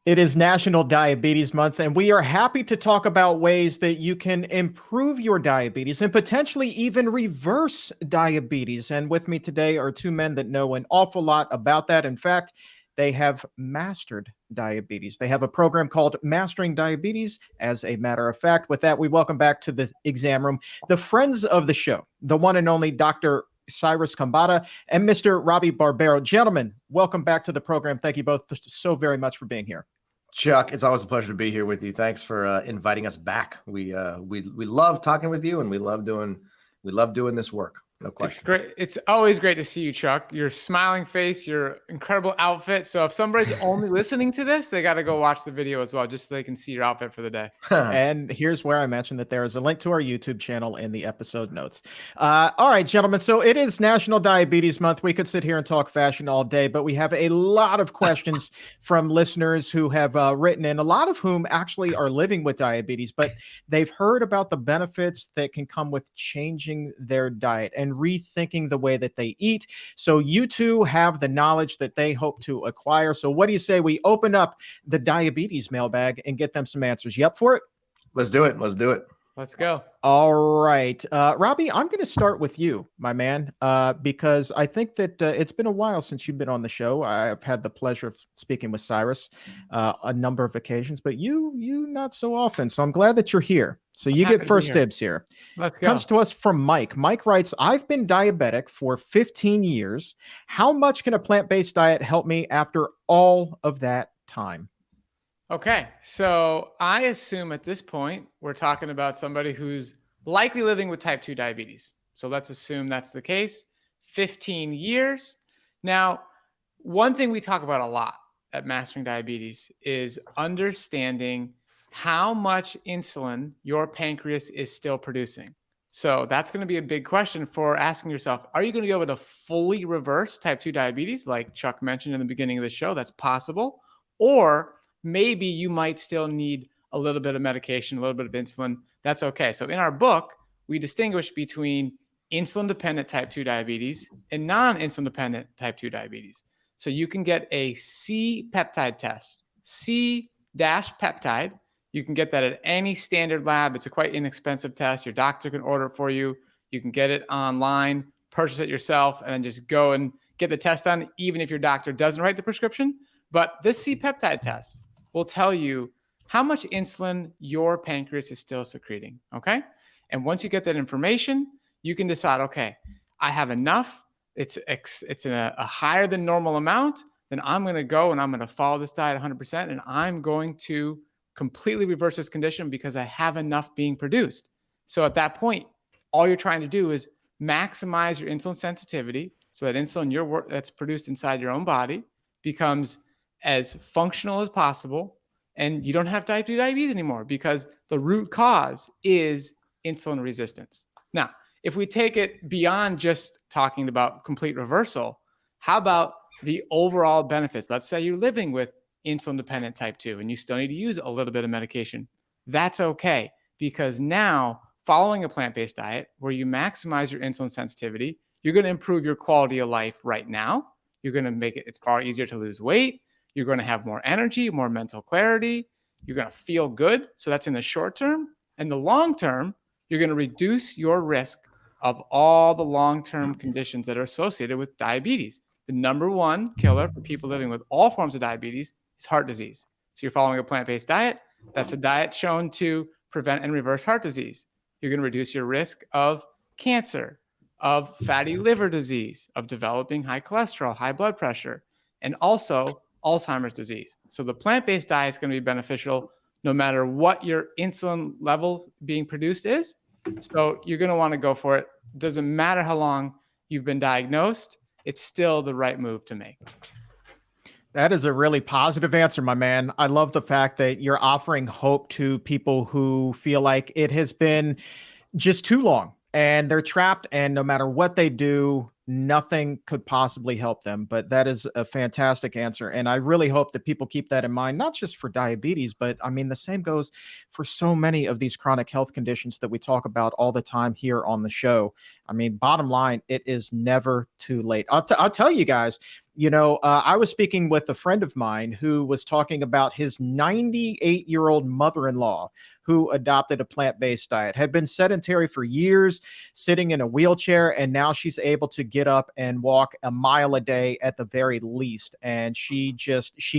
It is National Diabetes Month, and we are happy to talk about ways that you can improve your diabetes and potentially even reverse diabetes. And with me today are two men that know an awful lot about that. In fact, they have mastered diabetes. They have a program called Mastering Diabetes, as a matter of fact. With that, we welcome back to the exam room the friends of the show, the one and only Dr. Cyrus Khambatta and Mr. Robby Barbaro. Gentlemen, welcome back to the program. Thank you both so very much for being here. Chuck, it's always a pleasure to be here with you. Thanks for inviting us back. We love talking with you, and we love doing this work. No question. It's great. It's always great to see you, Chuck. Your smiling face, your incredible outfit. So if somebody's only listening to this, they got to go watch the video as well, just so they can see your outfit for the day. And here's where I mentioned that there is a link to our YouTube channel in the episode notes. All right, gentlemen. So it is National Diabetes Month. We could sit here and talk fashion all day, but we have a lot of questions from listeners who have written in, a lot of whom actually are living with diabetes, but they've heard about the benefits that can come with changing their diet and rethinking the way that they eat. So you two have the knowledge that they hope to acquire. So what do you say we open up the diabetes mailbag and get them some answers? You up for it? Let's do it. Let's do it. Let's go. All right. Robby, I'm going to start with you, my man, because I think that it's been a while since you've been on the show. I've had the pleasure of speaking with Cyrus a number of occasions, but you not so often. So I'm glad that you're here. So you get first dibs here. Let's go. Comes to us from Mike. Mike writes, I've been diabetic for 15 years. How much can a plant-based diet help me after all of that time? Okay, so I assume at this point, we're talking about somebody who's likely living with type 2 diabetes. So let's assume that's the case. 15 years. Now, one thing we talk about a lot at Mastering Diabetes is understanding how much insulin your pancreas is still producing. So that's going to be a big question for asking yourself, are you going to be able to fully reverse type 2 diabetes? Like Chuck mentioned in the beginning of the show, that's possible. Or maybe you might still need a little bit of medication, a little bit of insulin. That's okay. So in our book, we distinguish between insulin-dependent type 2 diabetes and non-insulin-dependent type 2 diabetes. So you can get a C-peptide test, C-peptide. You can get that at any standard lab. It's a quite inexpensive test. Your doctor can order it for you. You can get it online, purchase it yourself, and then just go and get the test done, even if your doctor doesn't write the prescription. But this C-peptide test will tell you how much insulin your pancreas is still secreting, okay? And once you get that information, you can decide, okay, I have enough, it's in a higher than normal amount, then I'm going to go and I'm going to follow this diet 100%, and I'm going to completely reverse this condition because I have enough being produced. So at that point, all you're trying to do is maximize your insulin sensitivity so that insulin that's produced inside your own body becomes as functional as possible, and you don't have type 2 diabetes anymore because the root cause is insulin resistance. Now, if we take it beyond just talking about complete reversal, how about the overall benefits? Let's say you're living with insulin-dependent type 2 and you still need to use a little bit of medication. That's okay, because now following a plant-based diet where you maximize your insulin sensitivity, you're going to improve your quality of life right now. You're going to make it's far easier to lose weight. You're going to have more energy, more mental clarity. You're going to feel good. So that's in the short term. And the long term, you're going to reduce your risk of all the long-term conditions that are associated with diabetes. The number one killer for people living with all forms of diabetes is heart disease. So you're following a plant-based diet. That's a diet shown to prevent and reverse heart disease. You're going to reduce your risk of cancer, of fatty liver disease, of developing high cholesterol, high blood pressure, and also Alzheimer's disease. So the plant-based diet is going to be beneficial no matter what your insulin level being produced is. So you're going to want to go for it. Doesn't matter how long you've been diagnosed, it's still the right move to make. That is a really positive answer, my man. I love the fact that you're offering hope to people who feel like it has been just too long and they're trapped, and no matter what they do, nothing could possibly help them. But that is a fantastic answer. And I really hope that people keep that in mind, not just for diabetes, but I mean, the same goes for so many of these chronic health conditions that we talk about all the time here on the show. I mean, bottom line, it is never too late. I'll tell you guys, I was speaking with a friend of mine who was talking about his 98-year-old mother-in-law who adopted a plant-based diet, had been sedentary for years, sitting in a wheelchair, and now she's able to get up and walk a mile a day at the very least. And she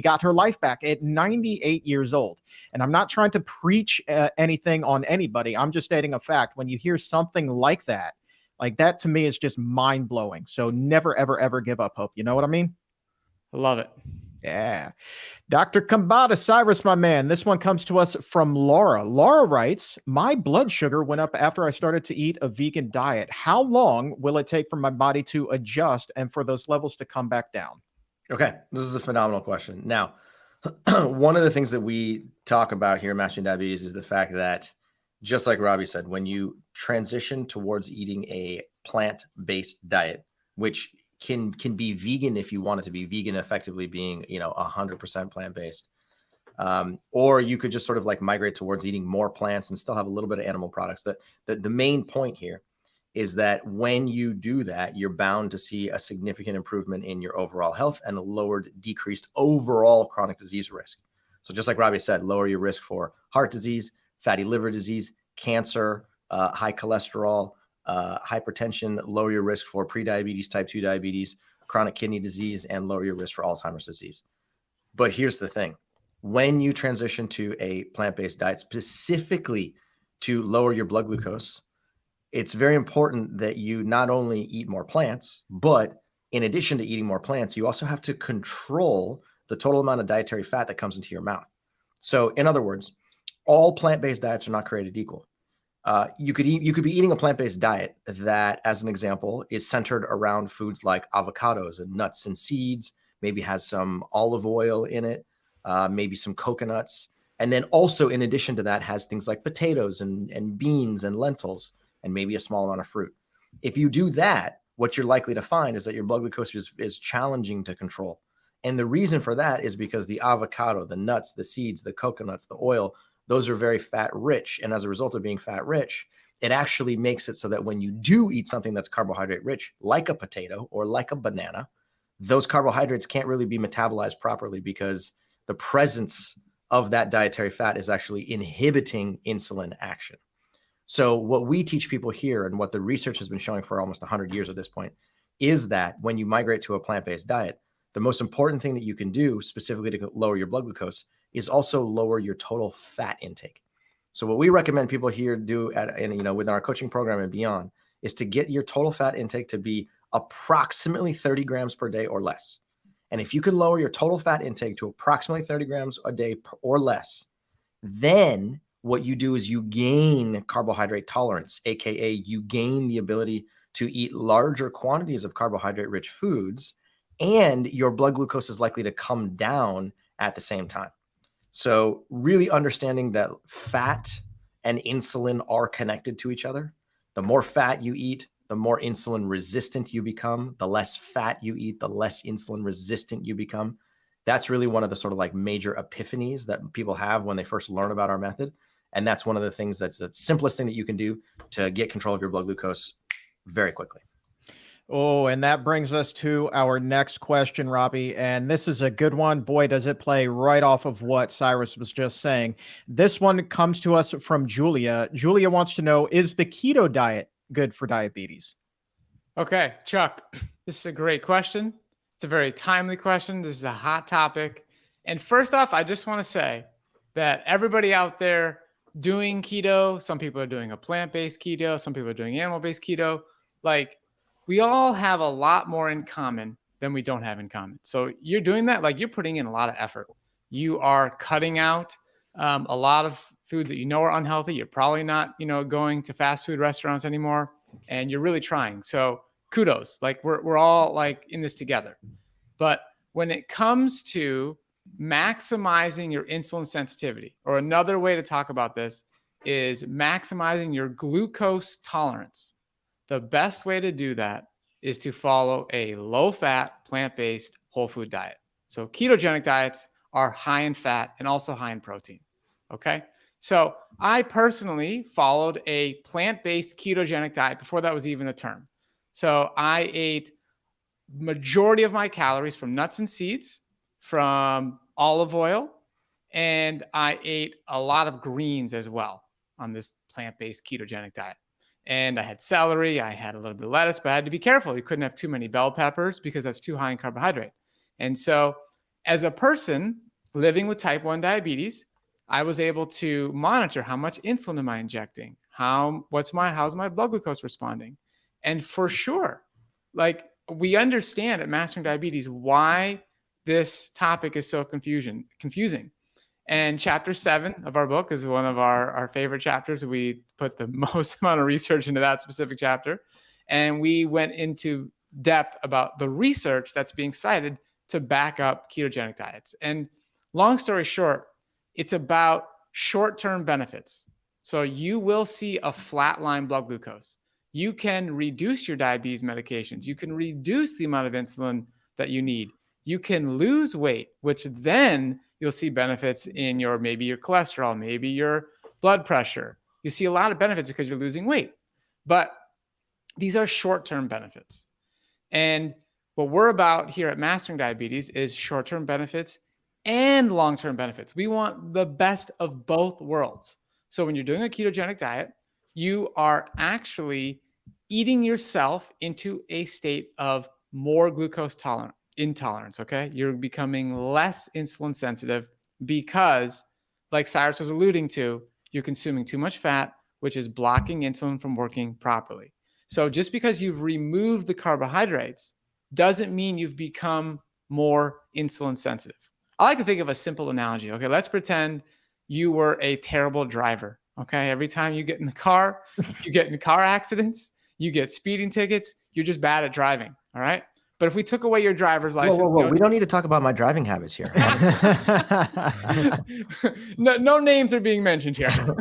got her life back at 98 years old. And I'm not trying to preach anything on anybody. I'm just stating a fact. When you hear something like that to me is just mind blowing. So never, ever, ever give up hope. You know what I mean? I love it. Yeah. Dr. Khambatta, Cyrus, my man. This one comes to us from Laura. Laura writes, my blood sugar went up after I started to eat a vegan diet. How long will it take for my body to adjust and for those levels to come back down? Okay. This is a phenomenal question. Now, one of the things that we talk about here in Mastering Diabetes is the fact that, just like Robby said, when you transition towards eating a plant-based diet, which can be vegan if you want it to be vegan, effectively being 100% plant-based, or you could just sort of like migrate towards eating more plants and still have a little bit of animal products. The main point here is that when you do that, you're bound to see a significant improvement in your overall health and a decreased overall chronic disease risk. So just like Robby said, lower your risk for heart disease, fatty liver disease, cancer, high cholesterol, hypertension, lower your risk for prediabetes, type 2 diabetes, chronic kidney disease, and lower your risk for Alzheimer's disease. But here's the thing. When you transition to a plant-based diet specifically to lower your blood glucose, it's very important that you not only eat more plants, but in addition to eating more plants, you also have to control the total amount of dietary fat that comes into your mouth. So in other words, all plant-based diets are not created equal. You could be eating a plant-based diet that, as an example, is centered around foods like avocados and nuts and seeds, maybe has some olive oil in it, maybe some coconuts. And then also, in addition to that, has things like potatoes and beans and lentils, and maybe a small amount of fruit. If you do that, what you're likely to find is that your blood glucose is challenging to control. And the reason for that is because the avocado, the nuts, the seeds, the coconuts, the oil, those are very fat rich. And as a result of being fat rich, it actually makes it so that when you do eat something that's carbohydrate rich, like a potato or like a banana, those carbohydrates can't really be metabolized properly because the presence of that dietary fat is actually inhibiting insulin action. So what we teach people here, and what the research has been showing for almost 100 years at this point, is that when you migrate to a plant-based diet, the most important thing that you can do specifically to lower your blood glucose is also lower your total fat intake. So what we recommend people here do within our coaching program and beyond is to get your total fat intake to be approximately 30 grams per day or less. And if you can lower your total fat intake to approximately 30 grams a day or less, then what you do is you gain carbohydrate tolerance, aka you gain the ability to eat larger quantities of carbohydrate-rich foods, and your blood glucose is likely to come down at the same time. So really understanding that fat and insulin are connected to each other. The more fat you eat, the more insulin resistant you become. The less fat you eat, the less insulin resistant you become. That's really one of the sort of like major epiphanies that people have when they first learn about our method. And that's one of the things that's the simplest thing that you can do to get control of your blood glucose very quickly. Oh, and that brings us to our next question, Robby. And this is a good one. Boy, does it play right off of what Cyrus was just saying. This one comes to us from Julia. Julia wants to know, is the keto diet good for diabetes? Okay, Chuck, this is a great question. It's a very timely question. This is a hot topic. And first off, I just want to say that everybody out there doing keto, some people are doing a plant-based keto, some people are doing animal-based keto, like, we all have a lot more in common than we don't have in common. So you're doing that, like, you're putting in a lot of effort. You are cutting out a lot of foods that you know are unhealthy. You're probably not, going to fast food restaurants anymore, and you're really trying. So kudos, like we're all like in this together. But when it comes to maximizing your insulin sensitivity, or another way to talk about this is maximizing your glucose tolerance. The best way to do that is to follow a low-fat, plant-based, whole food diet. So ketogenic diets are high in fat and also high in protein, okay? So I personally followed a plant-based ketogenic diet before that was even a term. So I ate majority of my calories from nuts and seeds, from olive oil, and I ate a lot of greens as well on this plant-based ketogenic diet. And I had celery, I had a little bit of lettuce, but I had to be careful. You couldn't have too many bell peppers because that's too high in carbohydrate. And so as a person living with type 1 diabetes, I was able to monitor how much insulin am I injecting? How's my blood glucose responding? And for sure, like we understand at Mastering Diabetes why this topic is so confusing. And chapter 7 of our book is one of our favorite chapters. We put the most amount of research into that specific chapter. And we went into depth about the research that's being cited to back up ketogenic diets. And long story short, it's about short-term benefits. So you will see a flatline blood glucose. You can reduce your diabetes medications. You can reduce the amount of insulin that you need. You can lose weight, which then you'll see benefits in maybe your cholesterol, maybe your blood pressure. You see a lot of benefits because you're losing weight. But these are short-term benefits. And what we're about here at Mastering Diabetes is short-term benefits and long-term benefits. We want the best of both worlds. So when you're doing a ketogenic diet, you are actually eating yourself into a state of more glucose intolerance, okay? You're becoming less insulin sensitive because, like Cyrus was alluding to, you're consuming too much fat, which is blocking insulin from working properly. So just because you've removed the carbohydrates doesn't mean you've become more insulin sensitive. I like to think of a simple analogy, okay? Let's pretend you were a terrible driver, okay? Every time you get in the car, you get in car accidents, you get speeding tickets, you're just bad at driving, all right? But if we took away your driver's license, whoa. We don't need to talk about my driving habits here. no names are being mentioned here.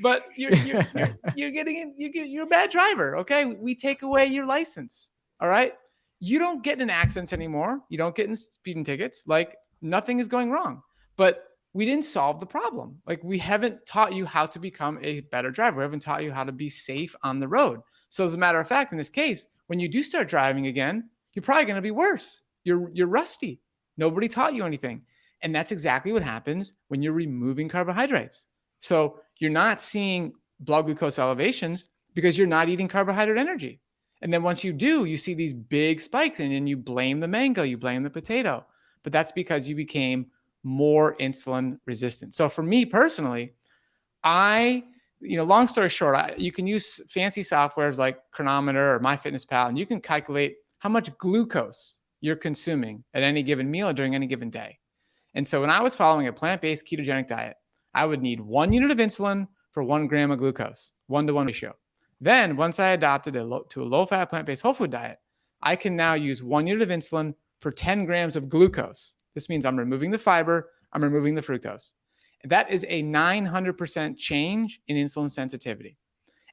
But you're a bad driver. Okay, we take away your license. All right, you don't get in accidents anymore. You don't get in speeding tickets. Like nothing is going wrong. But we didn't solve the problem. Like we haven't taught you how to become a better driver. We haven't taught you how to be safe on the road. So as a matter of fact, in this case, when you do start driving again, you're probably going to be worse. You're rusty. Nobody taught you anything. And that's exactly what happens when you're removing carbohydrates. So you're not seeing blood glucose elevations because you're not eating carbohydrate energy. And then once you do, you see these big spikes and then you blame the mango, you blame the potato. But that's because you became more insulin resistant. So for me personally, long story short, you can use fancy softwares like Chronometer or MyFitnessPal, and you can calculate how much glucose you're consuming at any given meal or during any given day. And so when I was following a plant-based ketogenic diet, I would need 1 unit of insulin for 1 gram of glucose, 1-to-1 ratio. Then once I adopted to a low-fat plant-based whole food diet, I can now use 1 unit of insulin for 10 grams of glucose. This means I'm removing the fiber, I'm removing the fructose. That is a 900% change in insulin sensitivity.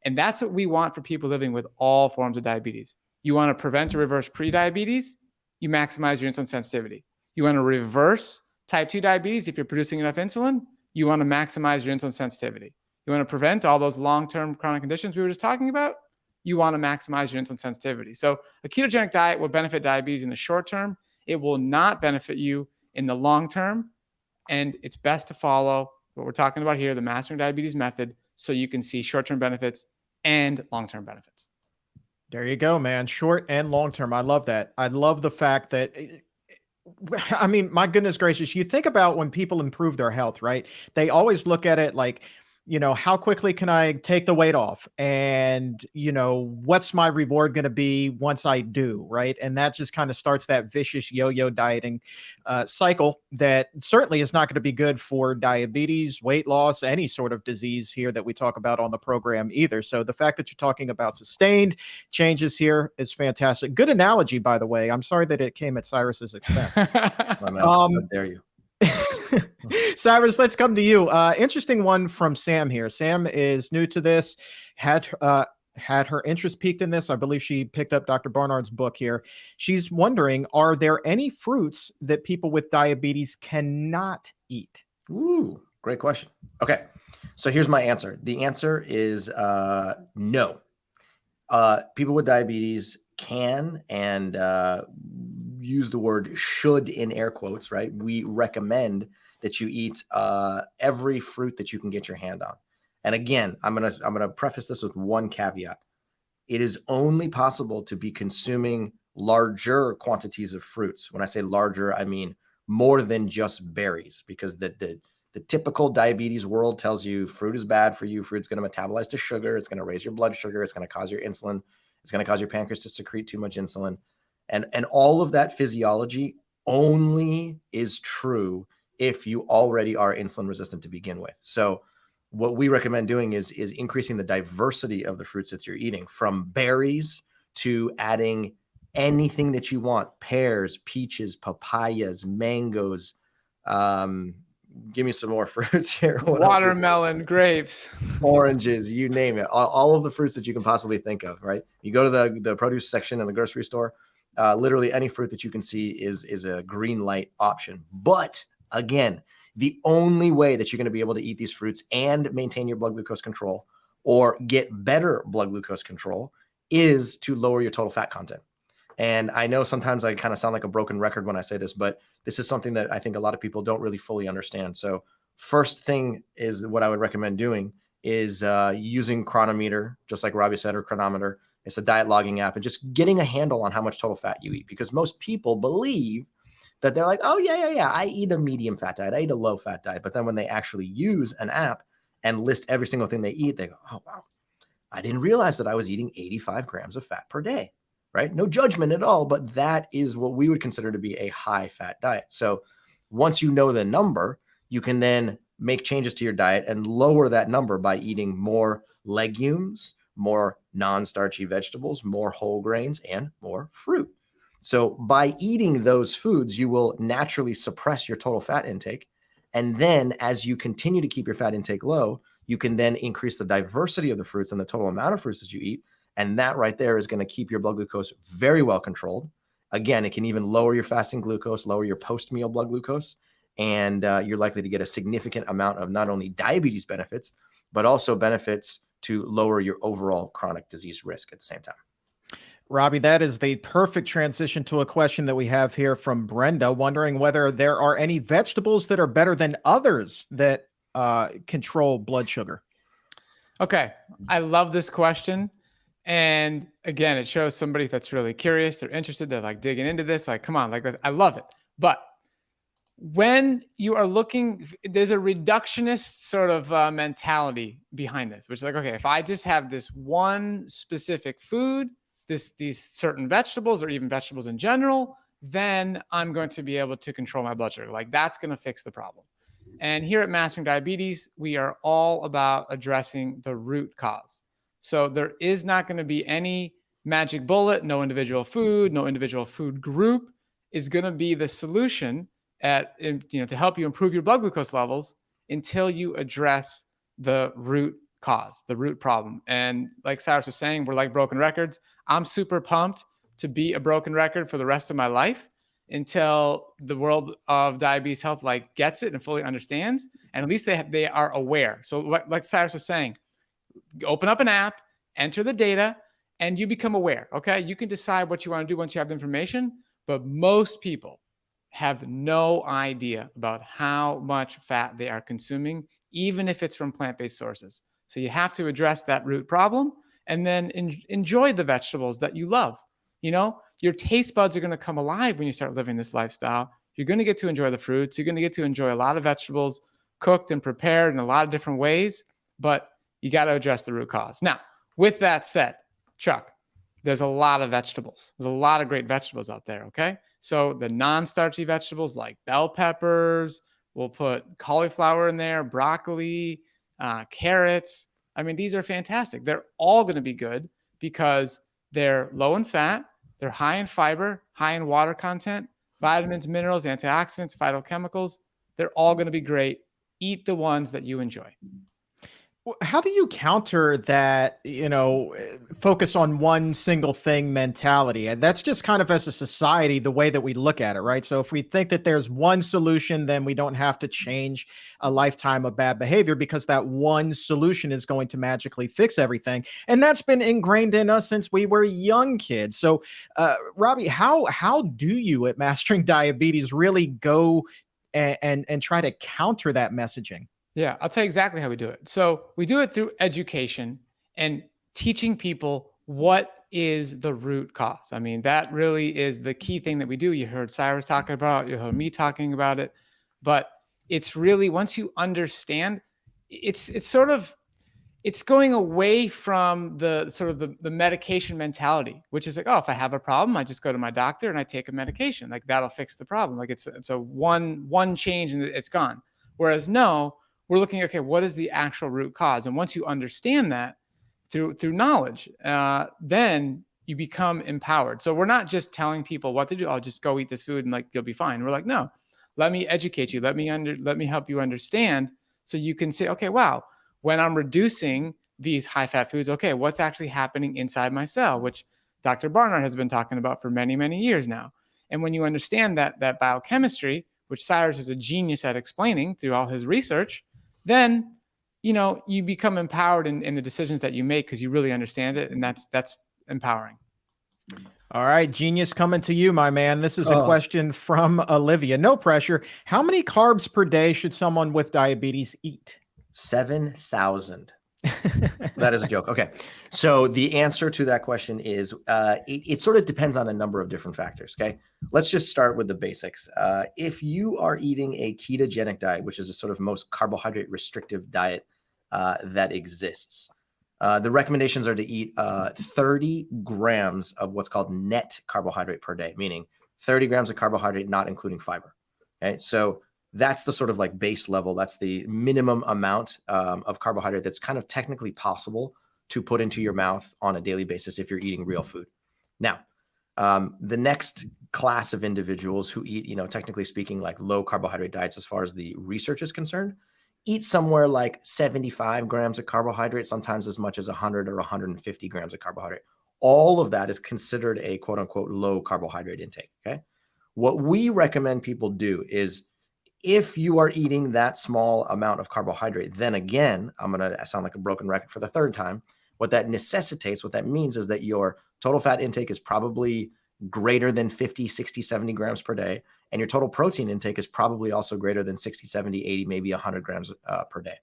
And that's what we want for people living with all forms of diabetes. You want to prevent or reverse prediabetes, you maximize your insulin sensitivity. You want to reverse type 2 diabetes if you're producing enough insulin, you want to maximize your insulin sensitivity. You want to prevent all those long-term chronic conditions we were just talking about, you want to maximize your insulin sensitivity. So a ketogenic diet will benefit diabetes in the short term. It will not benefit you in the long term. And it's best to follow what we're talking about here, the Mastering Diabetes method, so you can see short-term benefits and long-term benefits. There you go, man. Short and long-term. I love that. I love the fact that, I mean, my goodness gracious, you think about when people improve their health, right? They always look at it like, how quickly can I take the weight off? And, what's my reward going to be once I do, right? And that just kind of starts that vicious yo-yo dieting cycle that certainly is not going to be good for diabetes, weight loss, any sort of disease here that we talk about on the program either. So the fact that you're talking about sustained changes here is fantastic. Good analogy, by the way. I'm sorry that it came at Cyrus's expense. How dare you? Cyrus, let's come to you. Interesting one from Sam here. Sam is new to this, had her interest peaked in this. I believe she picked up Dr. Barnard's book here. She's wondering, are there any fruits that people with diabetes cannot eat? Ooh, great question. Okay, so here's my answer. The answer is no. People with diabetes can, and use the word should in air quotes, right? We recommend that you eat every fruit that you can get your hand on. And again, I'm gonna preface this with one caveat. It is only possible to be consuming larger quantities of fruits. When I say larger, I mean more than just berries, because the typical diabetes world tells you fruit is bad for you. Fruit's going to metabolize to sugar. It's going to raise your blood sugar. It's going to cause your insulin. It's going to cause your pancreas to secrete too much insulin. And all of that physiology only is true if you already are insulin resistant to begin with. So what we recommend doing is increasing the diversity of the fruits that you're eating, from berries to adding anything that you want: pears, peaches, papayas, mangoes. Give me some more fruits here. Watermelon, grapes, oranges, you name it. All of the fruits that you can possibly think of, right? You go to the produce section in the grocery store, literally any fruit that you can see is a green light option. But again, the only way that you're going to be able to eat these fruits and maintain your blood glucose control or get better blood glucose control is to lower your total fat content. And I know sometimes I kind of sound like a broken record when I say this, but this is something that I think a lot of people don't really fully understand. So first thing is what I would recommend doing is using Chronometer, just like Robby said, or Chronometer. It's a diet logging app, and just getting a handle on how much total fat you eat, because most people believe that they're like, oh, yeah, I eat a medium fat diet, I eat a low fat diet. But then when they actually use an app and list every single thing they eat, they go, oh, wow, I didn't realize that I was eating 85 grams of fat per day, right? No judgment at all, but that is what we would consider to be a high fat diet. So once you know the number, you can then make changes to your diet and lower that number by eating more legumes, more non-starchy vegetables, more whole grains, and more fruit. So by eating those foods, you will naturally suppress your total fat intake. And then as you continue to keep your fat intake low, you can then increase the diversity of the fruits and the total amount of fruits that you eat. And that right there is going to keep your blood glucose very well controlled. Again, it can even lower your fasting glucose, lower your post-meal blood glucose, and you're likely to get a significant amount of not only diabetes benefits, but also benefits to lower your overall chronic disease risk at the same time. Robby, that is the perfect transition to a question that we have here from Brenda, wondering whether there are any vegetables that are better than others that control blood sugar. Okay, I love this question. And again, it shows somebody that's really curious. They're interested. They're like digging into this. Like, come on, like I love it. But when you are looking, there's a reductionist sort of mentality behind this, which is like, okay, if I just have this one specific food, these certain vegetables, or even vegetables in general, then I'm going to be able to control my blood sugar. Like, that's going to fix the problem. And here at Mastering Diabetes, we are all about addressing the root cause. So there is not going to be any magic bullet. No individual food, no individual food group is going to be the solution to help you improve your blood glucose levels until you address the root cause, the root problem. And like Cyrus was saying, we're like broken records. I'm super pumped to be a broken record for the rest of my life until the world of diabetes health like gets it and fully understands. And at least they are aware. So like Cyrus was saying, open up an app, enter the data, and you become aware. Okay. You can decide what you want to do once you have the information, but most people have no idea about how much fat they are consuming, even if it's from plant-based sources. So you have to address that root problem and then enjoy the vegetables that you love. You know, your taste buds are going to come alive when you start living this lifestyle. You're going to get to enjoy the fruits. You're going to get to enjoy a lot of vegetables cooked and prepared in a lot of different ways, but you got to address the root cause. Now, with that said, Chuck, there's a lot of vegetables. There's a lot of great vegetables out there, okay? So the non-starchy vegetables like bell peppers, we'll put cauliflower in there, broccoli, carrots. I mean, these are fantastic. They're all going to be good because they're low in fat, they're high in fiber, high in water content, vitamins, minerals, antioxidants, phytochemicals. They're all going to be great. Eat the ones that you enjoy. How do you counter that, focus on one single thing mentality? And that's just kind of as a society, the way that we look at it, right? So if we think that there's one solution, then we don't have to change a lifetime of bad behavior because that one solution is going to magically fix everything. And that's been ingrained in us since we were young kids. So, Robby, how do you at Mastering Diabetes really go and try to counter that messaging? Yeah, I'll tell you exactly how we do it. So we do it through education and teaching people what is the root cause. I mean, that really is the key thing that we do. You heard Cyrus talking about it, you heard me talking about it, but it's really, once you understand, it's sort of, it's going away from the sort of the medication mentality, which is like, oh, if I have a problem, I just go to my doctor and I take a medication. Like that'll fix the problem. Like it's a one change and it's gone. Whereas no, we're looking, okay, what is the actual root cause? And once you understand that through knowledge, then you become empowered. So we're not just telling people what to do. Oh, just go eat this food and like you'll be fine. We're like, no, let me educate you. Let me help you understand, so you can say, okay, wow, when I'm reducing these high fat foods, okay, what's actually happening inside my cell, which Dr. Barnard has been talking about for many, many years now. And when you understand that biochemistry, which Cyrus is a genius at explaining through all his research, then you become empowered in the decisions that you make because you really understand it, and that's empowering. All right, genius, coming to you, my man. This is a question from Olivia. No pressure. How many carbs per day should someone with diabetes eat? 7,000. That is a joke. Okay. So the answer to that question is it sort of depends on a number of different factors. Okay. Let's just start with the basics. If you are eating a ketogenic diet, which is a sort of most carbohydrate restrictive diet that exists, the recommendations are to eat 30 grams of what's called net carbohydrate per day, meaning 30 grams of carbohydrate, not including fiber. Okay. So that's the sort of like base level. That's the minimum amount of carbohydrate that's kind of technically possible to put into your mouth on a daily basis if you're eating real food. Now, the next class of individuals who eat, technically speaking, like low carbohydrate diets, as far as the research is concerned, eat somewhere like 75 grams of carbohydrate, sometimes as much as 100 or 150 grams of carbohydrate. All of that is considered a quote unquote low carbohydrate intake. Okay. What we recommend people do is, if you are eating that small amount of carbohydrate, then again, I'm going to sound like a broken record for the third time. What that necessitates, what that means is that your total fat intake is probably greater than 50, 60, 70 grams per day. And your total protein intake is probably also greater than 60, 70, 80, maybe 100 grams per day.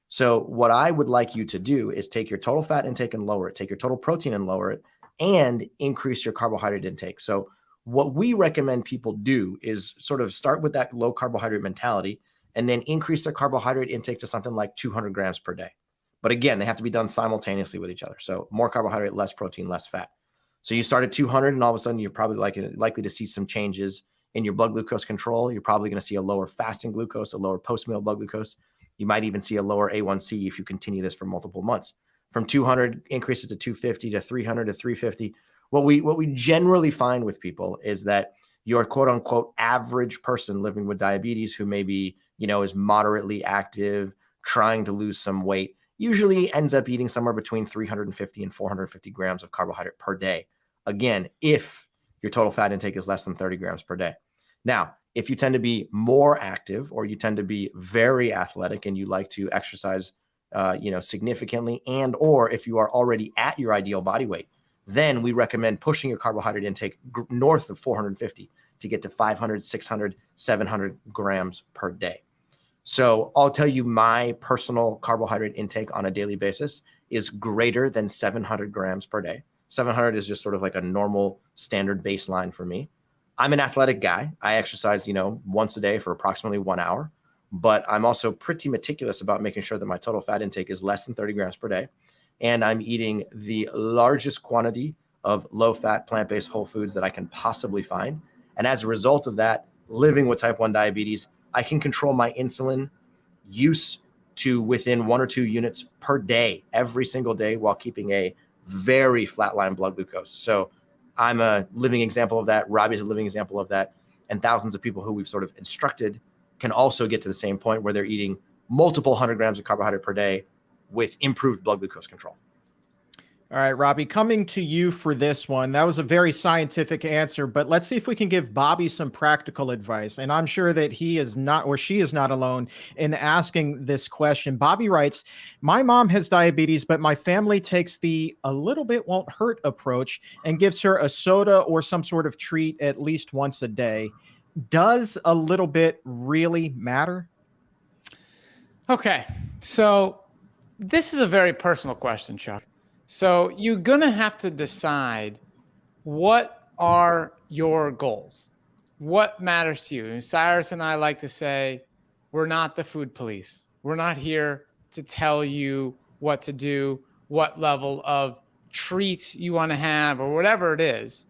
So what I would like you to do is take your total fat intake and lower it, take your total protein and lower it, and increase your carbohydrate intake. So what we recommend people do is sort of start with that low carbohydrate mentality and then increase their carbohydrate intake to something like 200 grams per day. But again, they have to be done simultaneously with each other. So more carbohydrate, less protein, less fat. So you start at 200 and all of a sudden you're probably likely to see some changes in your blood glucose control. You're probably going to see a lower fasting glucose, a lower post-meal blood glucose. You might even see a lower A1C if you continue this for multiple months. From 200, increase it to 250 to 300 to 350. What we generally find with people is that your quote unquote average person living with diabetes who maybe, is moderately active, trying to lose some weight, usually ends up eating somewhere between 350 and 450 grams of carbohydrate per day. Again, if your total fat intake is less than 30 grams per day. Now, if you tend to be more active or you tend to be very athletic and you like to exercise, significantly, and or if you are already at your ideal body weight, then we recommend pushing your carbohydrate intake north of 450 to get to 500, 600, 700 grams per day. So I'll tell you my personal carbohydrate intake on a daily basis is greater than 700 grams per day. 700 is just sort of like a normal standard baseline for me. I'm an athletic guy. I exercise, once a day for approximately 1 hour, but I'm also pretty meticulous about making sure that my total fat intake is less than 30 grams per day. And I'm eating the largest quantity of low-fat, plant-based whole foods that I can possibly find. And as a result of that, living with type 1 diabetes, I can control my insulin use to within 1 or 2 units per day, every single day, while keeping a very flatline blood glucose. So I'm a living example of that. Robby's a living example of that. And thousands of people who we've sort of instructed can also get to the same point where they're eating multiple 100 grams of carbohydrate per day with improved blood glucose control. All right, Robby, coming to you for this one. That was a very scientific answer, but let's see if we can give Bobby some practical advice. And I'm sure that he is not, or she is not alone in asking this question. Bobby writes, my mom has diabetes, but my family takes the a little bit won't hurt approach and gives her a soda or some sort of treat at least once a day. Does a little bit really matter? Okay, so this is a very personal question, Chuck. So you're going to have to decide, what are your goals? What matters to you? And Cyrus and I like to say, we're not the food police. We're not here to tell you what to do, what level of treats you want to have, or whatever it is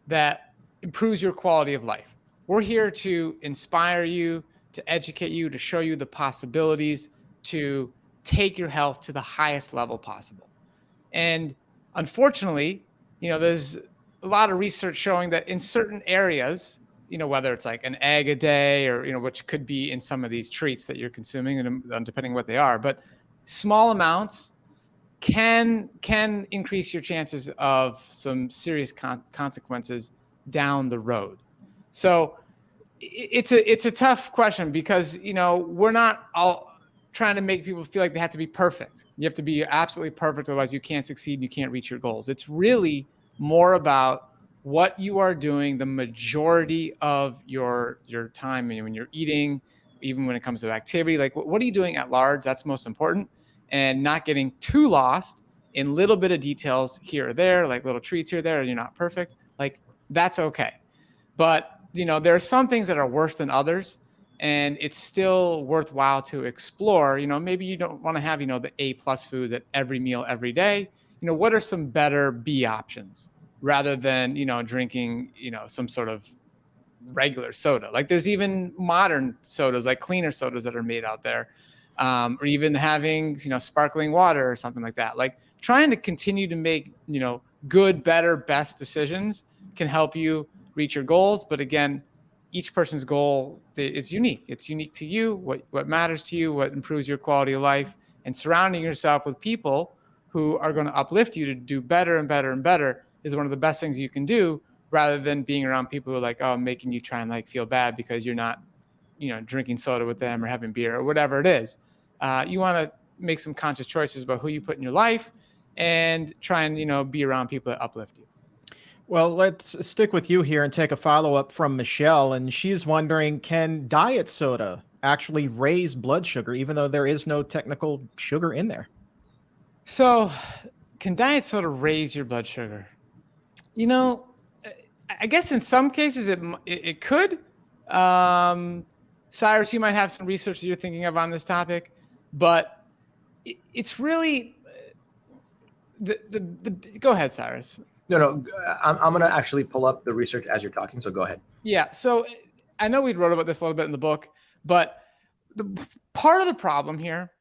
that improves your quality of life. We're here to inspire you, to educate you, to show you the possibilities, to take your health to the highest level possible. And unfortunately, there's a lot of research showing that in certain areas, whether it's like an egg a day or, which could be in some of these treats that you're consuming, and depending on what they are, but small amounts can increase your chances of some serious consequences down the road. So it's a tough question because, we're not all trying to make people feel like they have to be perfect. You have to be absolutely perfect. Otherwise you can't succeed. You can't reach your goals. It's really more about what you are doing the majority of your time. When you're eating, even when it comes to activity, like what are you doing at large? That's most important, and not getting too lost in little bit of details here or there, like little treats here or there. You're not perfect. Like that's okay. But there are some things that are worse than others. And it's still worthwhile to explore. Maybe you don't want to have, the A+ foods at every meal every day. What are some better B options rather than, drinking, some sort of regular soda? Like there's even modern sodas, like cleaner sodas that are made out there, or even having, sparkling water or something like that. Like trying to continue to make, good, better, best decisions can help you reach your goals. But again, each person's goal is unique. It's unique to you, what matters to you, what improves your quality of life, and surrounding yourself with people who are going to uplift you to do better and better and better is one of the best things you can do, rather than being around people who are like, making you try and feel bad because you're not, drinking soda with them or having beer or whatever it is. You want to make some conscious choices about who you put in your life and try and, be around people that uplift you. Well, let's stick with you here and take a follow-up from Michelle. And she's wondering, can diet soda actually raise blood sugar, even though there is no technical sugar in there? So can diet soda raise your blood sugar? I guess in some cases it could. Cyrus, you might have some research that you're thinking of on this topic, but it's really go ahead, Cyrus. No, I'm going to actually pull up the research as you're talking. So go ahead. Yeah. So I know we wrote about this a little bit in the book, but the part of the problem here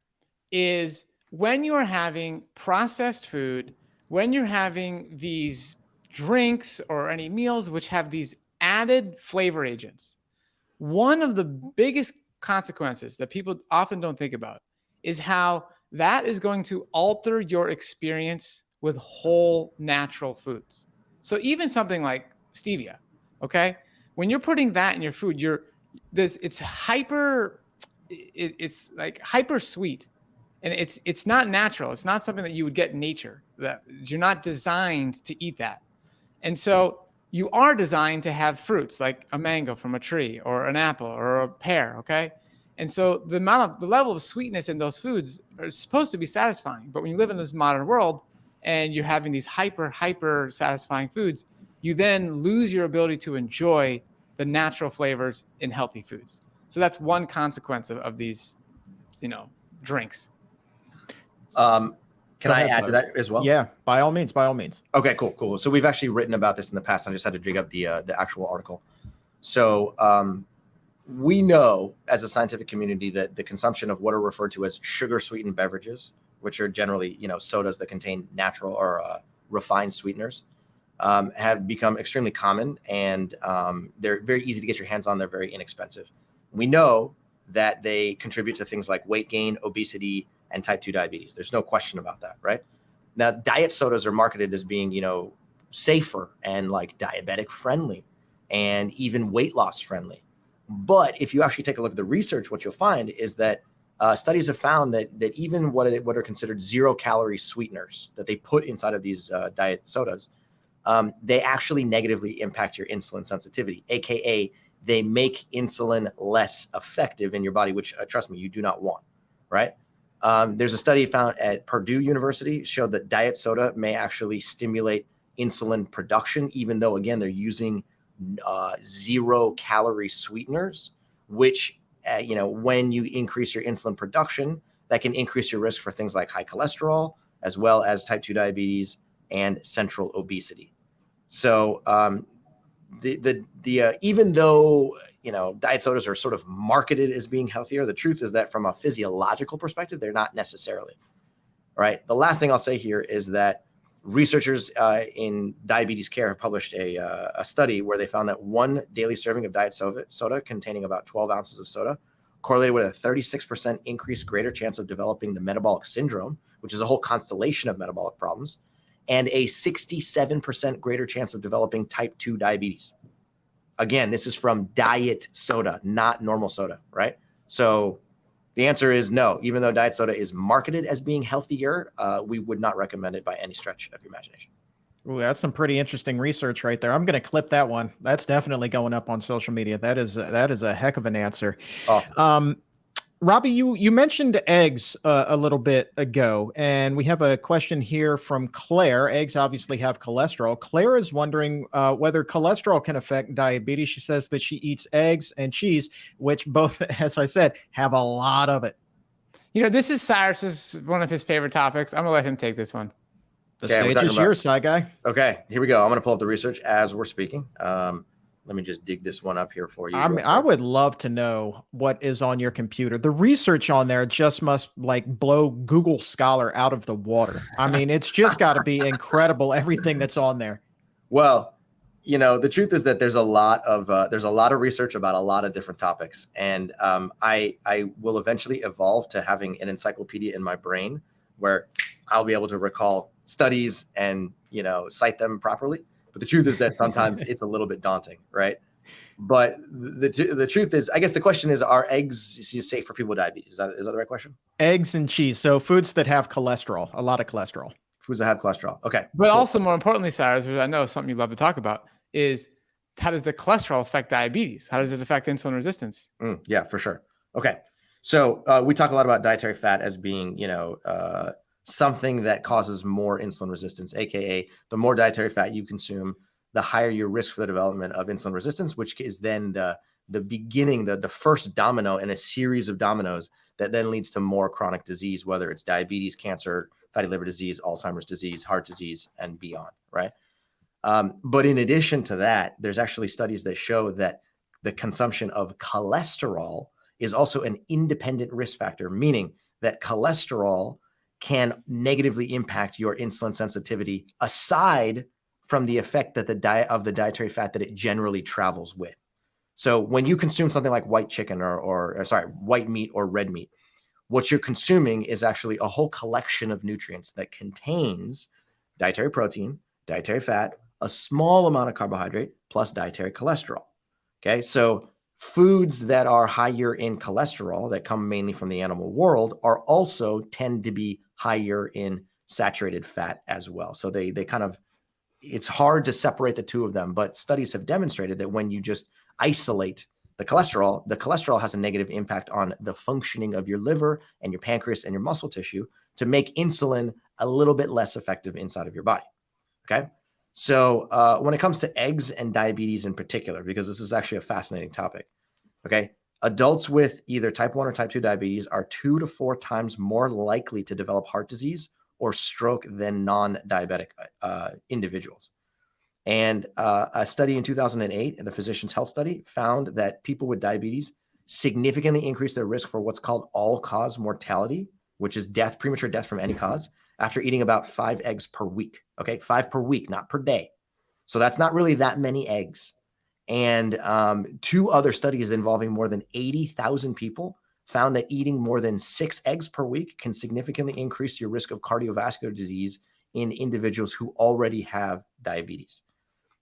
is when you're having processed food, when you're having these drinks or any meals which have these added flavor agents, one of the biggest consequences that people often don't think about is how that is going to alter your experience with whole natural foods. So even something like stevia, okay? When you're putting that in your food, it's like hyper sweet, and it's not natural. It's not something that you would get in nature. That you're not designed to eat that. And so you are designed to have fruits like a mango from a tree or an apple or a pear, okay? And so the level of sweetness in those foods are supposed to be satisfying. But when you live in this modern world and you're having these hyper satisfying foods, you then lose your ability to enjoy the natural flavors in healthy foods. So that's one consequence of these, drinks. Can I add to that as well? Yeah, by all means, by all means. Okay, cool. So we've actually written about this in the past. I just had to dig up the actual article. So we know as a scientific community that the consumption of what are referred to as sugar sweetened beverages, which are generally, sodas that contain natural or refined sweeteners, have become extremely common, and they're very easy to get your hands on. They're very inexpensive. We know that they contribute to things like weight gain, obesity, and type 2 diabetes. There's no question about that, right? Now, diet sodas are marketed as being, safer and like diabetic friendly and even weight loss friendly. But if you actually take a look at the research, what you'll find is that studies have found that even what are considered 0-calorie sweeteners that they put inside of these diet sodas, they actually negatively impact your insulin sensitivity, aka they make insulin less effective in your body, which trust me, you do not want, right? There's a study found at Purdue University showed that diet soda may actually stimulate insulin production, even though, again, they're using 0-calorie sweeteners, which, when you increase your insulin production, that can increase your risk for things like high cholesterol, as well as type 2 diabetes and central obesity. So even though, diet sodas are sort of marketed as being healthier, the truth is that from a physiological perspective, they're not necessarily, right? The last thing I'll say here is that researchers in diabetes care have published a study where they found that one daily serving of diet soda containing about 12 ounces of soda correlated with a 36% increased greater chance of developing the metabolic syndrome, which is a whole constellation of metabolic problems, and a 67% greater chance of developing type 2 diabetes. Again, this is from diet soda, not normal soda, right? So the answer is no. Even though diet soda is marketed as being healthier, we would not recommend it by any stretch of your imagination. Ooh, that's some pretty interesting research right there. I'm going to clip that one. That's definitely going up on social media. That is a heck of an answer. Oh. Robby, you mentioned eggs a little bit ago, and we have a question here from Claire. Eggs obviously have cholesterol. Claire is wondering whether cholesterol can affect diabetes. She says that she eats eggs and cheese, which both, as I said, have a lot of it. This is Cyrus's one of his favorite topics. I'm gonna let him take this one. The stage is yours, Cy Guy. Okay, here we go. I'm going to pull up the research as we're speaking. Let me just dig this one up here for you. I would love to know what is on your computer. The research on there just must blow Google Scholar out of the water. I mean, it's just got to be incredible, everything that's on there. Well, the truth is that there's a lot of research about a lot of different topics. And I will eventually evolve to having an encyclopedia in my brain where I'll be able to recall studies and, cite them properly. But the truth is that sometimes it's a little bit daunting, right? But the truth is, I guess the question is, are eggs safe for people with diabetes? Is that the right question? Eggs and cheese. So foods that have cholesterol, a lot of cholesterol. Foods that have cholesterol. Okay. But also more importantly, Cyrus, which I know is something you love to talk about, is how does the cholesterol affect diabetes? How does it affect insulin resistance? Yeah, for sure. Okay. So we talk a lot about dietary fat as being, something that causes more insulin resistance, aka the more dietary fat you consume, the higher your risk for the development of insulin resistance, which is then the beginning, the first domino in a series of dominoes that then leads to more chronic disease, whether it's diabetes, cancer, fatty liver disease, Alzheimer's disease, heart disease, and beyond, right? But in addition to that, there's actually studies that show that the consumption of cholesterol is also an independent risk factor, meaning that cholesterol can negatively impact your insulin sensitivity aside from the effect that the dietary fat that it generally travels with. So when you consume something like white chicken or white meat or red meat, what you're consuming is actually a whole collection of nutrients that contains dietary protein, dietary fat, a small amount of carbohydrate, plus dietary cholesterol. Okay, so foods that are higher in cholesterol that come mainly from the animal world are also tend to be higher in saturated fat as well. So they kind of, it's hard to separate the two of them, but studies have demonstrated that when you just isolate the cholesterol has a negative impact on the functioning of your liver and your pancreas and your muscle tissue to make insulin a little bit less effective inside of your body. Okay. So when it comes to eggs and diabetes in particular, because this is actually a fascinating topic, okay, adults with either type 1 or type 2 diabetes are 2 to 4 times more likely to develop heart disease or stroke than non-diabetic individuals. And a study in 2008, the Physicians' Health Study, found that people with diabetes significantly increased their risk for what's called all-cause mortality, which is death, premature death from any cause, after eating about 5 eggs per week. Okay, 5 per week, not per day. So that's not really that many eggs. And 2 other studies involving more than 80,000 people found that eating more than 6 eggs per week can significantly increase your risk of cardiovascular disease in individuals who already have diabetes.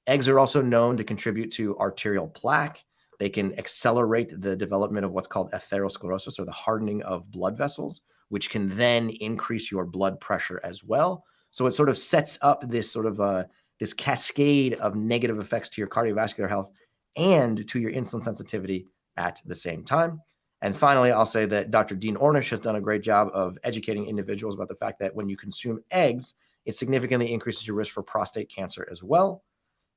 Eggs are also known to contribute to arterial plaque. They can accelerate the development of what's called atherosclerosis, or the hardening of blood vessels, which can then increase your blood pressure as well. So it sort of sets up this sort of this cascade of negative effects to your cardiovascular health and to your insulin sensitivity at the same time. And finally, I'll say that Dr. Dean Ornish has done a great job of educating individuals about the fact that when you consume eggs, it significantly increases your risk for prostate cancer as well.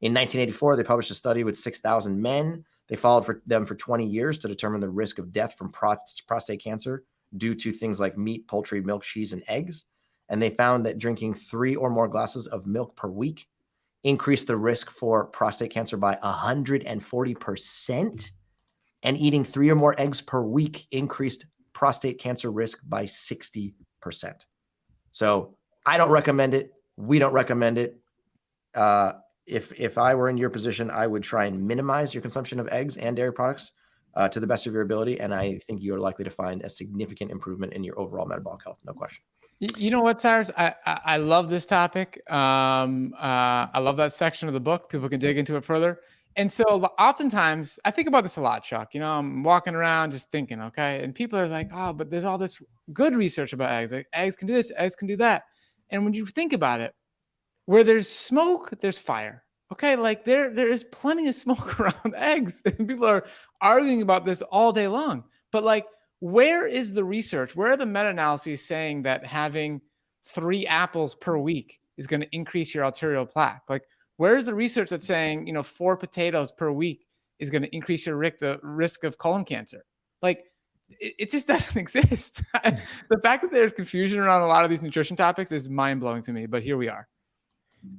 In 1984, they published a study with 6,000 men. They followed them for 20 years to determine the risk of death from prostate cancer due to things like meat, poultry, milk, cheese, and eggs. And they found that drinking 3 or more glasses of milk per week increased the risk for prostate cancer by 140%. And eating 3 or more eggs per week increased prostate cancer risk by 60%. So I don't recommend it. We don't recommend it. If I were in your position, I would try and minimize your consumption of eggs and dairy products to the best of your ability. And I think you're likely to find a significant improvement in your overall metabolic health. No question. You know what, Cyrus? I love this topic. I love that section of the book. People can dig into it further. And so oftentimes I think about this a lot, Chuck. You know, I'm walking around just thinking, okay. And people are like, oh, but there's all this good research about eggs. Like eggs can do this, eggs can do that. And when you think about it, where there's smoke, there's fire. Okay, like there is plenty of smoke around eggs. And people are arguing about this all day long. But like, where is the research? Where are the meta-analyses saying that having 3 apples per week is going to increase your arterial plaque? Like, where's the research that's saying, 4 potatoes per week is going to increase your risk of colon cancer? Like, it just doesn't exist. The fact that there's confusion around a lot of these nutrition topics is mind-blowing to me, but here we are.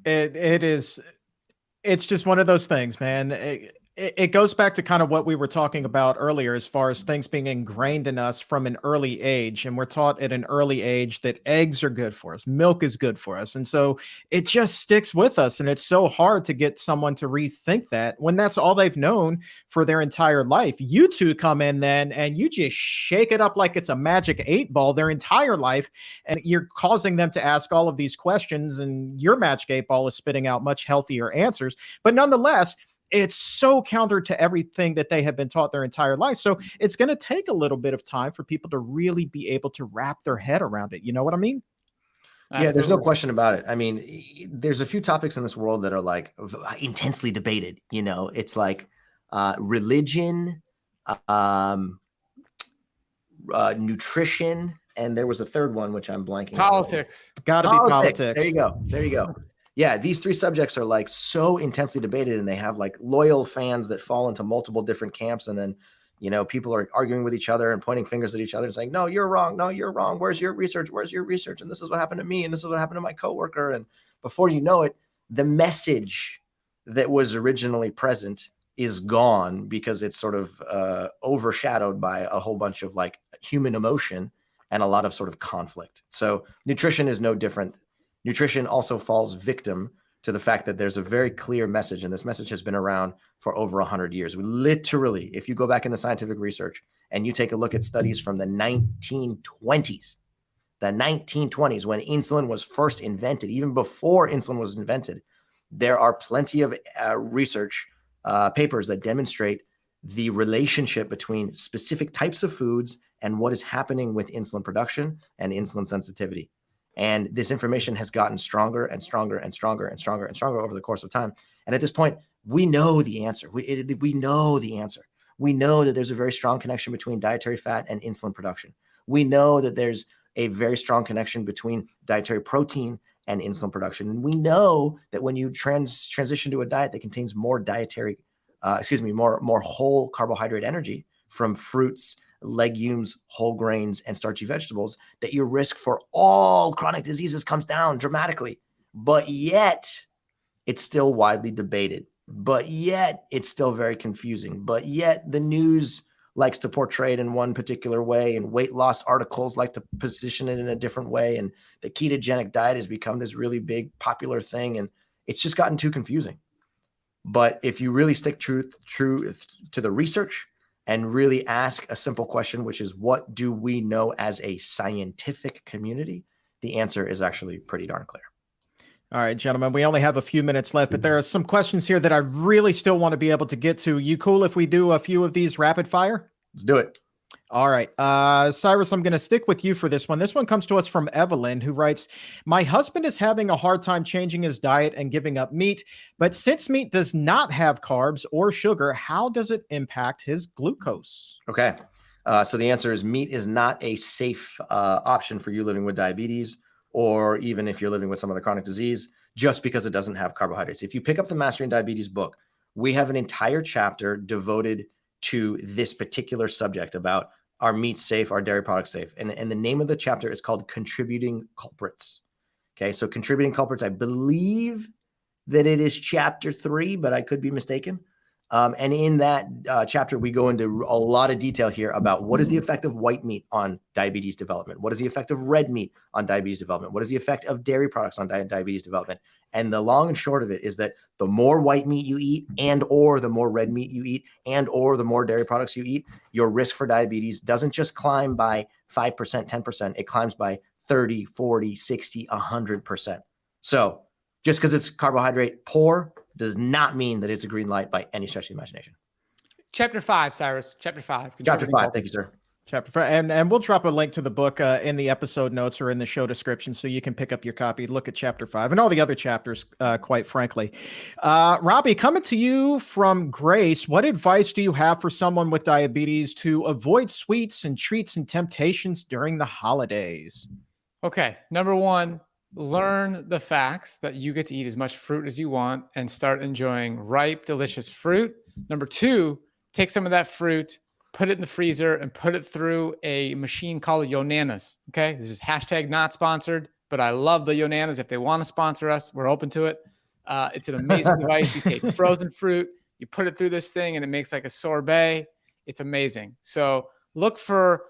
It's just one of those things, man. It goes back to kind of what we were talking about earlier, as far as things being ingrained in us from an early age. And we're taught at an early age that eggs are good for us, milk is good for us. And so it just sticks with us. And it's so hard to get someone to rethink that when that's all they've known for their entire life. You two come in then and you just shake it up like it's a magic 8-ball their entire life. And you're causing them to ask all of these questions, and your magic 8-ball is spitting out much healthier answers. But nonetheless, it's so counter to everything that they have been taught their entire life. So it's going to take a little bit of time for people to really be able to wrap their head around it. You know what I mean? Absolutely. Yeah, there's no question about it. I mean, there's a few topics in this world that are like intensely debated. It's like religion, nutrition, and there was a third one, which I'm blanking. Politics. Got to be politics. There you go. Yeah, these 3 subjects are like so intensely debated, and they have like loyal fans that fall into multiple different camps. And then, people are arguing with each other and pointing fingers at each other and saying, no, you're wrong. No, you're wrong. Where's your research? Where's your research? And this is what happened to me. And this is what happened to my coworker. And before you know it, the message that was originally present is gone because it's sort of overshadowed by a whole bunch of like human emotion and a lot of sort of conflict. So nutrition is no different. Nutrition also falls victim to the fact that there's a very clear message, and this message has been around for over 100 years. We literally, if you go back in the scientific research and you take a look at studies from the 1920s, when insulin was first invented, even before insulin was invented, there are plenty of research papers that demonstrate the relationship between specific types of foods and what is happening with insulin production and insulin sensitivity. And this information has gotten stronger and stronger and stronger and stronger and stronger over the course of time. And at this point, we know the answer. We know the answer. We know that there's a very strong connection between dietary fat and insulin production. We know that there's a very strong connection between dietary protein and insulin production. And we know that when you transition to a diet that contains more more whole carbohydrate energy from fruits, legumes, whole grains, and starchy vegetables, that your risk for all chronic diseases comes down dramatically. But yet it's still widely debated. But yet it's still very confusing. But yet the news likes to portray it in one particular way, and weight loss articles like to position it in a different way. And the ketogenic diet has become this really big popular thing, and it's just gotten too confusing. But if you really stick true to the research, and really ask a simple question, which is, what do we know as a scientific community? The answer is actually pretty darn clear. All right, gentlemen, we only have a few minutes left, but there are some questions here that I really still want to be able to get to. You cool if we do a few of these rapid fire? Let's do it. All right. Cyrus, I'm going to stick with you for this one. This one comes to us from Evelyn, who writes, my husband is having a hard time changing his diet and giving up meat, but since meat does not have carbs or sugar, how does it impact his glucose? Okay. So the answer is meat is not a safe option for you living with diabetes, or even if you're living with some other chronic disease, just because it doesn't have carbohydrates. If you pick up the Mastering Diabetes book, we have an entire chapter devoted to this particular subject about, are meats safe, are dairy products safe? And the name of the chapter is called Contributing Culprits. Okay, so Contributing Culprits, I believe that it is chapter 3, but I could be mistaken. And in that chapter, we go into a lot of detail here about what is the effect of white meat on diabetes development? What is the effect of red meat on diabetes development? What is the effect of dairy products on diabetes development? And the long and short of it is that the more white meat you eat and or the more red meat you eat and or the more dairy products you eat, your risk for diabetes doesn't just climb by 5%, 10%. It climbs by 30, 40, 60, 100%. So just because it's carbohydrate poor does not mean that it's a green light by any stretch of the imagination. Chapter 5, Cyrus. Chapter 5. Chapter 5. Thank you, sir. Chapter 5. And we'll drop a link to the book in the episode notes or in the show description so you can pick up your copy, look at chapter 5 and all the other chapters, quite frankly. Robby, coming to you from Grace, what advice do you have for someone with diabetes to avoid sweets and treats and temptations during the holidays? Okay. Number 1, learn the facts that you get to eat as much fruit as you want and start enjoying ripe, delicious fruit. Number 2, take some of that fruit, put it in the freezer, and put it through a machine called Yonanas. Okay. This is hashtag not sponsored, but I love the Yonanas. If they want to sponsor us, we're open to it. It's an amazing device. You take frozen fruit, you put it through this thing, and it makes like a sorbet. It's amazing. So look for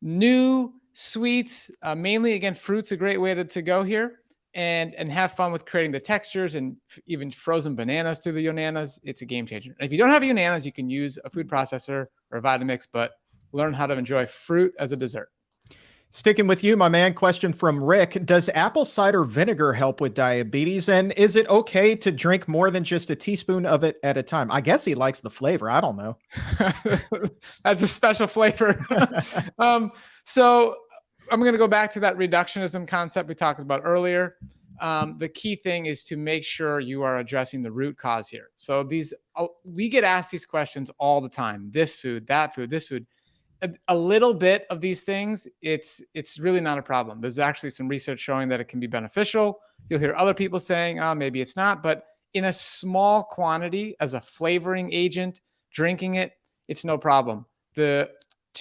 new sweets, mainly, again, fruit's a great way to go here, and have fun with creating the textures, and even frozen bananas through the Yonanas. It's a game changer. And if you don't have Yonanas, you can use a food processor or a Vitamix, but learn how to enjoy fruit as a dessert. Sticking with you, my man, question from Rick. Does apple cider vinegar help with diabetes? And is it okay to drink more than just a teaspoon of it at a time? I guess he likes the flavor. I don't know. That's a special flavor. So I'm going to go back to that reductionism concept we talked about earlier. The key thing is to make sure you are addressing the root cause here. So we get asked these questions all the time. This food, that food, this food. A little bit of these things, it's really not a problem. There's actually some research showing that it can be beneficial. You'll hear other people saying, oh, maybe it's not, but in a small quantity as a flavoring agent, drinking it, it's no problem. The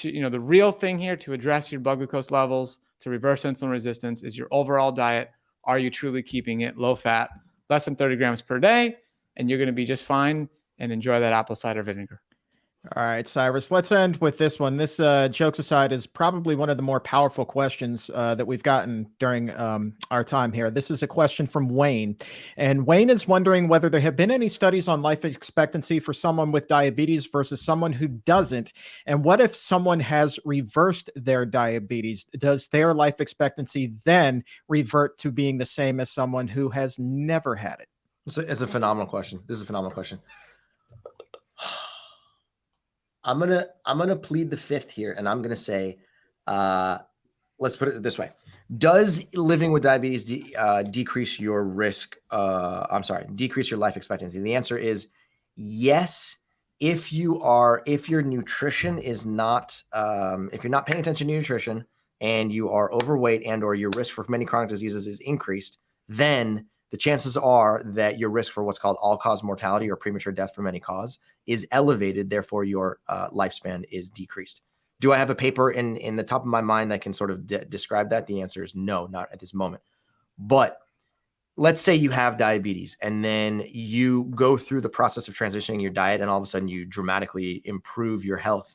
real thing here to address your blood glucose levels, to reverse insulin resistance, is your overall diet. Are you truly keeping it low fat, less than 30 grams per day? And you're going to be just fine and enjoy that apple cider vinegar. All right, Cyrus, let's end with this one. This, jokes aside, is probably one of the more powerful questions that we've gotten during our time here. This is a question from Wayne. And Wayne is wondering whether there have been any studies on life expectancy for someone with diabetes versus someone who doesn't. And what if someone has reversed their diabetes? Does their life expectancy then revert to being the same as someone who has never had it? It's a phenomenal question. This is a phenomenal question. I'm gonna plead the fifth here, and I'm gonna say, let's put it this way: does living with diabetes decrease your risk? Decrease your life expectancy? The answer is yes. If your nutrition is not, if you're not paying attention to nutrition and you are overweight and or your risk for many chronic diseases is increased, then the chances are that your risk for what's called all-cause mortality or premature death from any cause is elevated. Therefore, your lifespan is decreased. Do I have a paper in the top of my mind that can sort of describe that? The answer is no, not at this moment. But let's say you have diabetes and then you go through the process of transitioning your diet and all of a sudden you dramatically improve your health,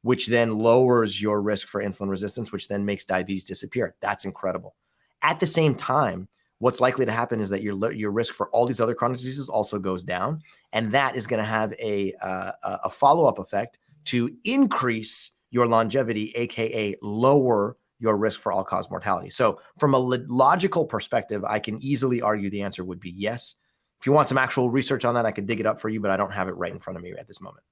which then lowers your risk for insulin resistance, which then makes diabetes disappear. That's incredible. At the same time, what's likely to happen is that your risk for all these other chronic diseases also goes down, and that is going to have a follow-up effect to increase your longevity, aka lower your risk for all-cause mortality. So from a logical perspective, I can easily argue the answer would be yes. If you want some actual research on that, I could dig it up for you, but I don't have it right in front of me at this moment.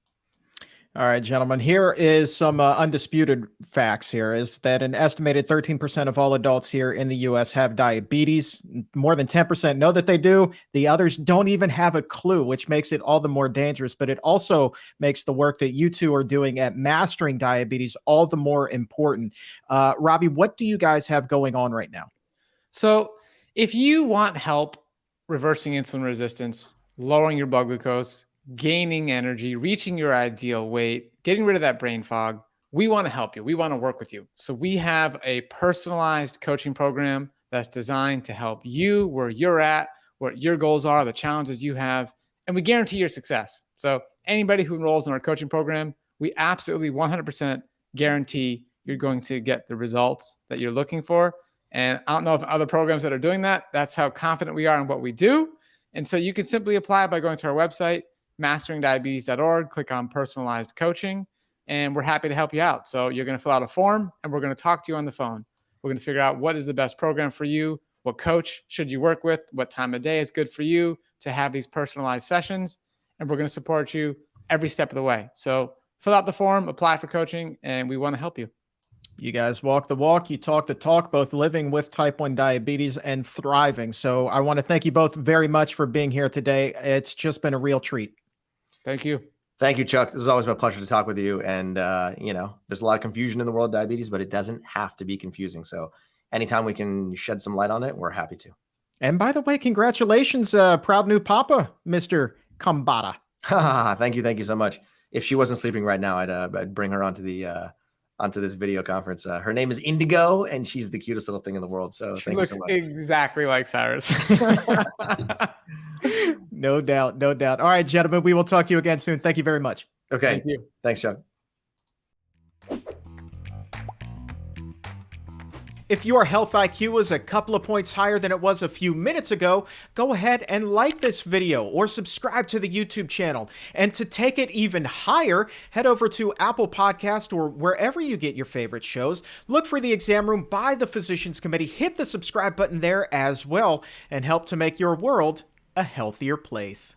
All right, gentlemen, here is some undisputed facts here is that an estimated 13% of all adults here in the U.S. have diabetes. More than 10% know that they do. The others don't even have a clue, which makes it all the more dangerous. But it also makes the work that you two are doing at mastering diabetes all the more important. Robby, what do you guys have going on right now? So if you want help reversing insulin resistance, lowering your blood glucose, gaining energy, reaching your ideal weight, getting rid of that brain fog, we want to help you. We want to work with you. So we have a personalized coaching program that's designed to help you where you're at, what your goals are, the challenges you have, and we guarantee your success. So anybody who enrolls in our coaching program, we absolutely 100% guarantee you're going to get the results that you're looking for. And I don't know if other programs that are doing that, that's how confident we are in what we do. And so you can simply apply by going to our website, masteringdiabetes.org, click on personalized coaching, and we're happy to help you out. So you're going to fill out a form and we're going to talk to you on the phone. We're going to figure out what is the best program for you, what coach should you work with, what time of day is good for you to have these personalized sessions, and we're going to support you every step of the way. So fill out the form, apply for coaching, and we want to help you. You guys walk the walk, you talk the talk, both living with type 1 diabetes and thriving. So I want to thank you both very much for being here today. It's just been a real treat. Thank you. Thank you, Chuck. This has always been a pleasure to talk with you. And, there's a lot of confusion in the world of diabetes, but it doesn't have to be confusing. So anytime we can shed some light on it, we're happy to. And by the way, congratulations, proud new papa, Mr. Khambatta. Thank you. Thank you so much. If she wasn't sleeping right now, I'd bring her onto this video conference. Her name is Indigo, and she's the cutest little thing in the world. So she looks exactly like Cyrus. No doubt. No doubt. All right, gentlemen, we will talk to you again soon. Thank you very much. Okay. Thank you. Thanks, Chuck. If your health IQ is a couple of points higher than it was a few minutes ago, go ahead and like this video or subscribe to the YouTube channel. And to take it even higher, head over to Apple Podcast or wherever you get your favorite shows. Look for The Exam Room by the Physicians Committee. Hit the subscribe button there as well and help to make your world a healthier place.